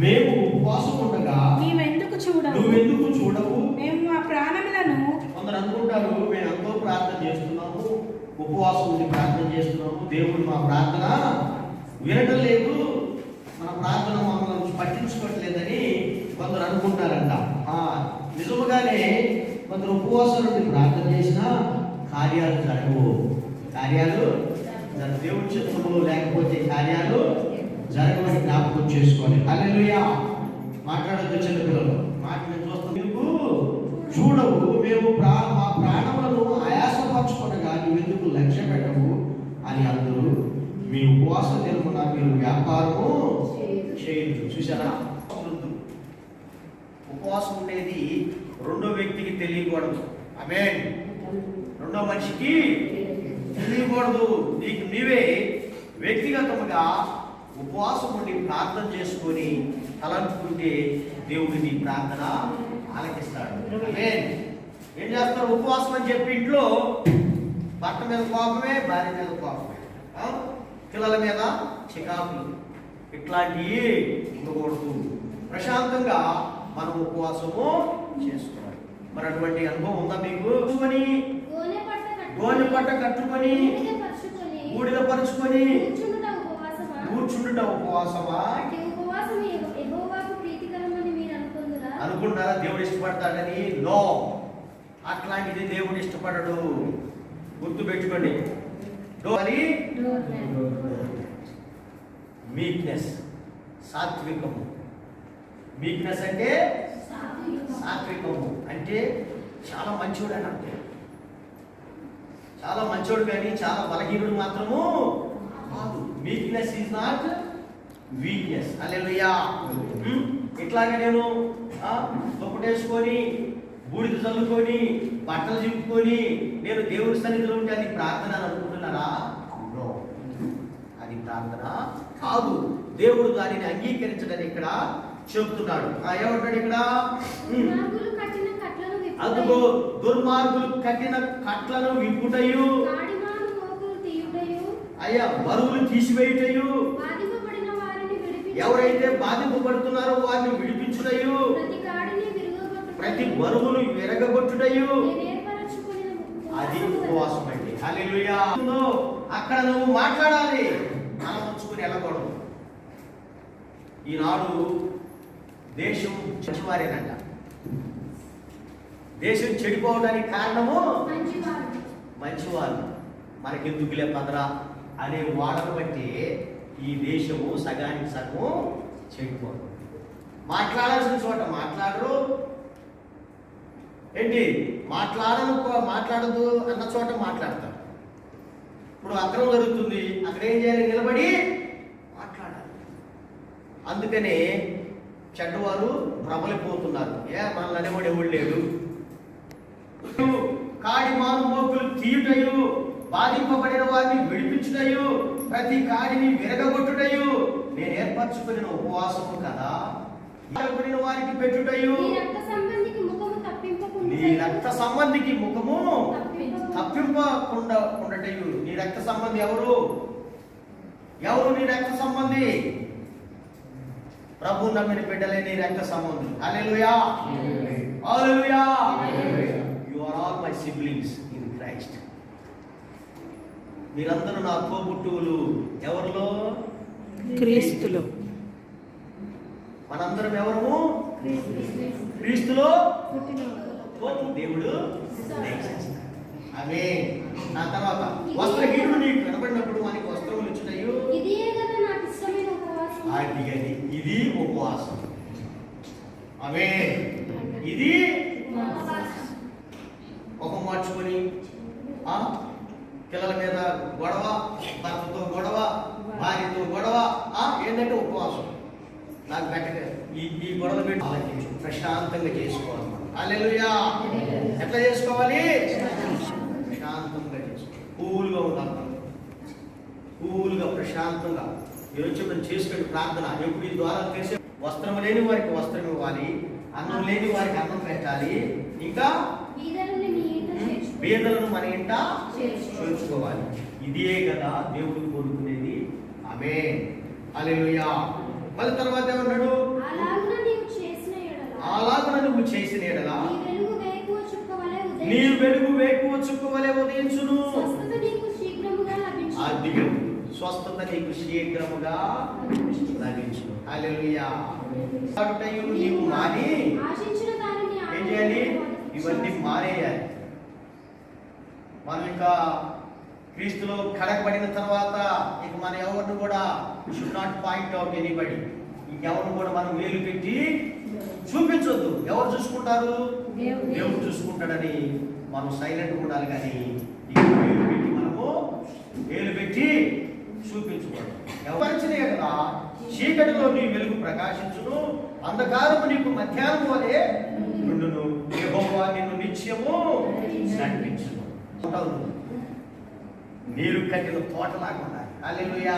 మేము ఉపవాసం ఉండగా నువ్వెందుకు చూడవు? మేము మా ప్రాణములను. కొందరు అనుకుంటారు మేము ఎంతో ప్రార్థన చేస్తున్నాము, ఉపవాసం ఉండి ప్రార్థన చేస్తున్నాము, దేవుడు మా ప్రార్థన వినటం లేదు, మన ప్రార్థన మమ్మల్ని పట్టించుకోవట్లేదని కొందరు అనుకుంటారంట. నిజముగానే కొందరు ఉపవాసం నుండి ప్రార్థన చేసినా కార్యాలు జరగవు. కార్యాలు దేవుడి చిత్తములు లేకపోతే కార్యాలు జరగమని జ్ఞాపకం చేసుకోవాలి. హల్లెలూయా. మాట్లాడొద్దు చిన్న పిల్లలు, మాట్లాడి చూస్తాం. నీకు చూడవు, మేము మా ప్రాణములను ఆయాసపరచుకునగా నువ్వెందుకు లక్ష్య పెట్టవు అని అందరూ. మీ ఉపవాస దినమున మీరు వ్యాపారము చేయొచ్చు. చూసారా, ఉపవాసం ఉండేది రెండో వ్యక్తికి తెలియకూడదు. ఆమేన్. రెండో మనిషికి తెలియకూడదు. నీకు నీవే వ్యక్తిగతంగా ఉపవాసం ఉండి ప్రార్థన చేసుకొని తలంచుకుంటే దేవుడు నీ ప్రార్థన ఆలకిస్తాడు. ఏం చేస్తారు? ఉపవాసం అని చెప్పి ఇంట్లో భర్త మీద కోపమే, భార్య మీద కోపమే, పిల్లల మీద చికాకులు, ఇట్లాంటివి ఉండకూడదు. ప్రశాంతంగా మనం ఉపవాసము చేసుకోవాలి. మరి అటువంటి అనుభవం ఉందా మీకు? గోనె పట్ట కట్టుకొని బూడిద పరుచుకొని కూర్చుండుట ఉపవాసమా? అనుకుంటారా దేవుడు ఇష్టపడతాడని? నో, అట్లాంటిది దేవుడు ఇష్టపడడు. గుర్తు పెట్టుకోండి. మీక్నెస్, సాత్వికము. మీక్నెస్ అంటే సాత్వికము అంటే చాలా మంచివాడు అని అంటే, చాలా మంచివాడు కానీ చాలా బలహీనుడు మాత్రము కాదు. Weakness is not weakness. Hallelujah. ఇట్లాగే నేను దుప్పటేసుకొని బూడిద చల్లుకొని బట్టలు చింపుకొని నేను దేవుడి సన్నిధిలో ఉంటే అది ప్రార్థన అని అనుకుంటున్నారా? అది ప్రార్థన కాదు. దేవుడు దానిని అంగీకరించడని ఇక్కడ చెబుతున్నాడు. ఏమంటాడు ఇక్కడ? అదుగో దుర్మార్గులు కట్టిన కట్లను విప్పుటయు, అయ్యా బరువులు తీసివేయుటయు, ఎవరైతే బాధింపబడుతున్నారో వారిని విడిపించుటయు, ప్రతి బరువును విరగగొట్టుటయు, అది ఉపవాసం అండి. హల్లెలూయా. అక్కడ నువ్వు మాట్లాడాలి, మనం ఉంచుకుని వెళ్ళకూడదు. ఈనాడు దేశం చెడిపోవారేనంట. దేశం చెడిపోవడానికి కారణము మంచివాళ్ళు. మనకెందుకులే పదరా అనే వాడను బట్టి ఈ దేశము సగానికి సగము చెడిపోదు. మాట్లాడాల్సిన చోట మాట్లాడరు. ఏంటి మాట్లాడదు అన్న చోట మాట్లాడతారు. ఇప్పుడు అక్రమం జరుగుతుంది, అక్కడ ఏం చేయాలి? నిలబడి మాట్లాడాలి. అందుకనే చెడ్డవారు ప్రబలిపోతున్నారు. మనల్ని అనేవాడు ఎవడు లేడు. కాడి మాను మోకులు తీయుటయు, బాధింపబడిన వారిని విడిపించుటయు, ప్రతి కాడిని విరగగొట్టుటయు నేను ఏర్పరచుకున్న ఉపవాసము కదా. వారికి పెట్టుటయు, నీ రక్త సంబంధికి ముఖము తప్పింపకుండా ఉండటయు. నీ రక్త సంబంధి ఎవరు? నీ రక్త సంబంధి? ప్రభు నమ్మిన బిడ్డలే నీ రక్త సంబంధి. Hallelujah. Hallelujah. You are all my siblings in Christ. మీరందరూ నా తోబుట్టువులు. ఎవరిలో? క్రీస్తులో. మనందరం ఎవరము? క్రీస్తులో దేవుడు దయచేస్తాడు. ఆమేన్. ఆ తర్వాత వస్త్రహీనుడు నీకు కనబడినప్పుడు మనకి వస్త్రములు ఇచ్చుటయు ఇది ఉపవాసం. ఆమేన్. ఇది ముఖం మార్చుకొని పిల్లల మీద గొడవ, భర్తతో గొడవ, భార్యతో గొడవ, ఏంటంటే ఉపవాసం. నాకు పెట్టక ఈ గొడవలు పెట్టి ఆలోచించు, ప్రశాంతంగా చేసుకోవాలి. హల్లెలూయా. ఎట్లా చేసుకోవాలి? ప్రశాంతంగా చేసుకోవాలి. కూల్గా ఉండాలి, కూల్గా ప్రశాంతంగా. ఈరోజు మనం చేసుకునే ప్రార్థన ఎప్పుడు ఈ ద్వారా చేసే వస్త్రం లేని వారికి వస్త్రం ఇవ్వాలి, అన్నం లేని వారికి అన్నం పెట్టాలి, ఇంకా పేదలను మన ఇంట చేర్చుకోవాలి. ఇదే కదా దేవుడు కోరుకునేది. ఆమేన్. హల్లెలూయా. మళ్ళీ తర్వాత ఏమన్నాడు? అలాగున నువ్వు చేసిన ఎడల నీ వెలుగు వేకువ చుక్కవలె ఉదయించును. అది స్వస్థత నీకు శీఘ్రముగా లభించును. హల్లెలూయా. నీవు మాని ఏం చేయాలి? ఇవన్నీ మానేయాలి. మనం ఇంకా క్రీస్తులో కడగబడిన తర్వాత ఇక మన ఎవరిని కూడా should not point out anybody. ఇంకెవరిని కూడా మనం వేలు పెట్టి చూపించొద్దు. ఎవరు చూసుకుంటారు? దేవుడు చూసుకుంటాడని మనం సైలెంట్ ఉండాలి. కానీ వేలు పెట్టి మనము వేలు పెట్టి చూపించకూడదు. ఎవరిచినే కదా చీకటిలో నీ వెలుగు ప్రకాశించును, అంధకారము నీకు మధ్యాహ్నం వలె నుండును. యెహోవా నిన్ను నిత్యము నడిపించును. నీరు కట్టిన తోటలాగా ఉండాలి. హల్లెలూయా.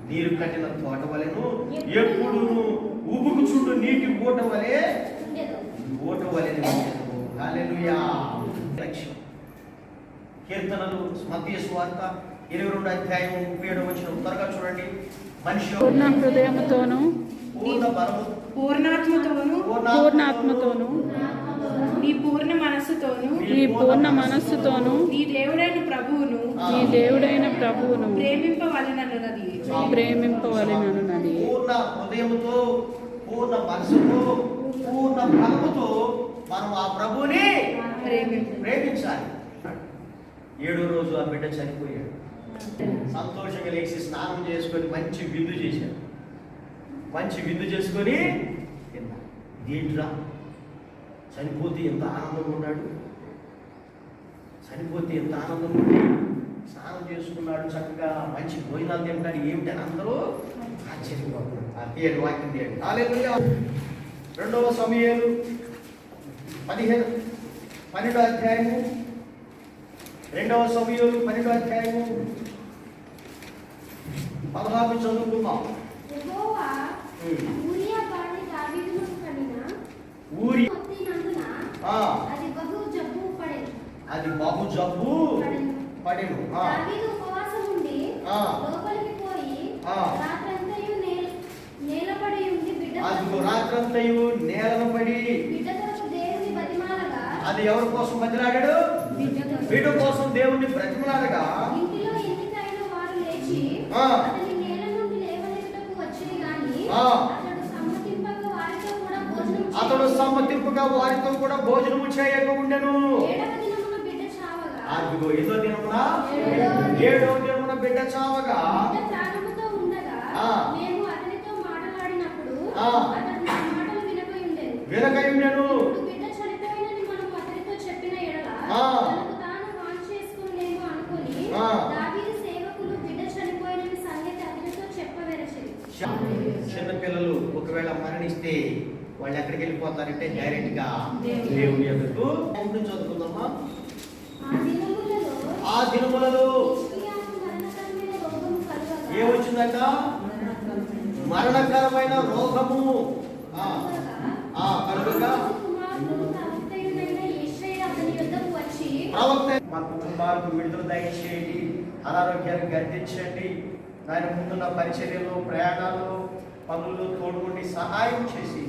నీరు కట్టిన తోట వలెను ఎప్పుడు ఉబుకు చుట్టూ నీటి ఊట వలె హల్లెలూయా. లక్ష్యం. కీర్తనలు మత్తయి సువార్త 22వ అధ్యాయం 37వ వచనం త్వరగా చూడండి. మనిషి పూర్ణ హృదయముతోను పూర్ణాత్మతోను నీ పూర్ణ మనస్సుతోను నీ దేవుడైన ప్రభువును ప్రేమింపవలెనన్నది. పూర్ణ హృదయముతో, పూర్ణ మనసుతో, పూర్ణ బలముతో మనం ఆ ప్రభువుని ప్రేమించాలి. 7వ రోజు ఆ బిడ్డ చనిపోయాడు. సంతోషంగా లేచి స్నానం చేసుకొని మంచి విందు చేశాడు. మంచి విందు చేసుకొని దీంట్రా చనిపోతే ఎంత ఆనందంగా ఉన్నాడు. చనిపోతే ఎంత ఆనందంగా ఉన్నాడు. స్నానం చేసుకున్నాడు, చక్కగా మంచి భోజనాలు తింటాడు. ఏమిటని అందరూ ఆశ్చర్యపోతున్నారు. వాక్యం తీయండి. హల్లెలూయా. 2వ సమూయేలు 12వ అధ్యాయము 2వ సమూయేలు 12వ అధ్యాయము 16 చదువుకుందాం. ఊరి అది బహు జబ్బు పడెను. రాత్రంతయు నేలను పడి అది ఎవరి కోసం బతిలాడాడు? బిడ్డ కోసం దేవుణ్ణి బ్రతిమలాడగా అతడు సమ్మతింపుగా వారితో కూడా భోజనము చేయక ఉండెను. అదిగో 7వ దినమున బిడ్డ చావగా వినకై ఉండెను. చిన్నపిల్లలు ఒకవేళ మరణిస్తే వాళ్ళు ఎక్కడికి వెళ్ళిపోతారంటే డైరెక్ట్ గా దేవుని యొద్దకు చదువుకుందామా. ఆ దినములలో ఏమొచ్చిందట? మరణకరమైన రోగము కలుగగా ప్రవక్త మా కుటుంబాలకు విడుదల దయచేయండి, అనారోగ్యాన్ని గర్తించండి, ఆయన ముందున్న పరిచర్యలు, ప్రయాణాలు, పనులు తోడుకుండి సహాయం చేసి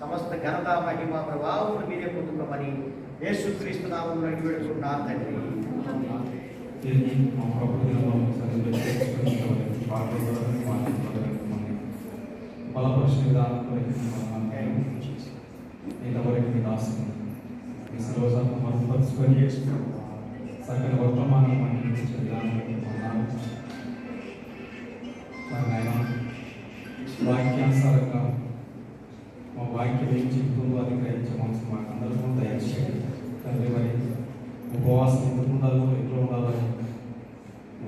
సమస్త ఘనత, మహిమ, ప్రభావం మీరే పొందుకోమని యేసుక్రీస్తు నామములో అడిగి వేడుకుంటున్నాను తండ్రి. బలపరిచిన విధానం కొరకు ఇంతవరకు మీ దాసులు మీ సర్వసాత్మ మరుపరుచుకొని సకల వర్తమానం పండించే విధానం మరి నాయన వాక్యానుసారంగా మా వాక్యం ఏం చెప్తుందో అది గ్రహించే మనసు మాకు అందరికీ దయచేయండి తండ్రి. మరి ఉపవాసం ఎందుకు ఉండాలో ఎట్లా ఉండాలో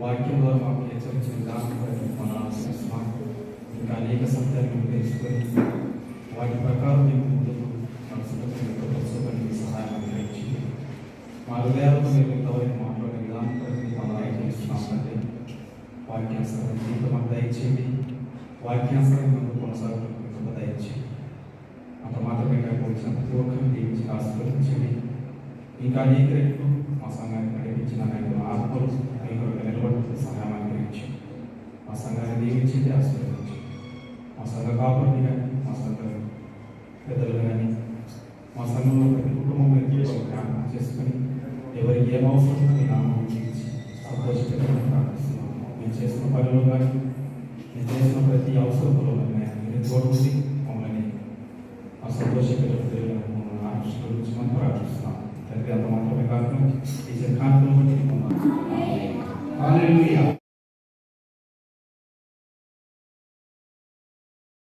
వాక్యం ద్వారా మాకు హెచ్చరించిన విధానం మన ఆశ్రయిస్తున్నాం. ఇంకా అనేక సత్యాలను తెలుసుకొని వాటి ప్రకారం మేము ముందుకు నడుచుకుంటే సహాయం అనుగ్రహించింది. మా హృదయాలతో మేము ఇంతవరకు మాట్లాడే విధానం మన దయచేస్తున్నామంటే వాక్యానుసారం జీవితం మాకు దయచేయండి. వాక్యానుసారం ముందు కొనసాగుతున్న దయచేయండి. అంత మాత్రమే కాకపోతే ప్రతి ఒక్కరిని దీవించి ఆశీర్వదించండి. ఇంకా అనేక రెట్లు మా సంఘాన్ని నడిపించిన ఆత్మలు మీకు నిలబడుతున్న సహాయం అనుగ్రహించి మా సంఘాన్ని దీవించింది, ఆశీర్వదించి మా సంఘ కాపుని కానీ మా సంఘ పెద్దలు కానీ మా సంఘంలో ప్రతి కుటుంబం జ్ఞాపకం చేసుకొని ఎవరికి ఏం అవసరం మీ నామం ఇచ్చి సంతోషపెట్టమని ప్రార్థిస్తున్నాము. మేము చేసిన పనులు కానీ మేము చేసిన ప్రతి అవసరంలో మీరు తోడుంది మమ్మల్ని ఆ సంతోషపెట్టే మమ్మల్ని ఆకర్షించమని ప్రార్థిస్తున్నాము. తండ్రి అంత మాత్రమే కాకుండా ఈ జన్మాంతం బట్టి హల్లెలూయా.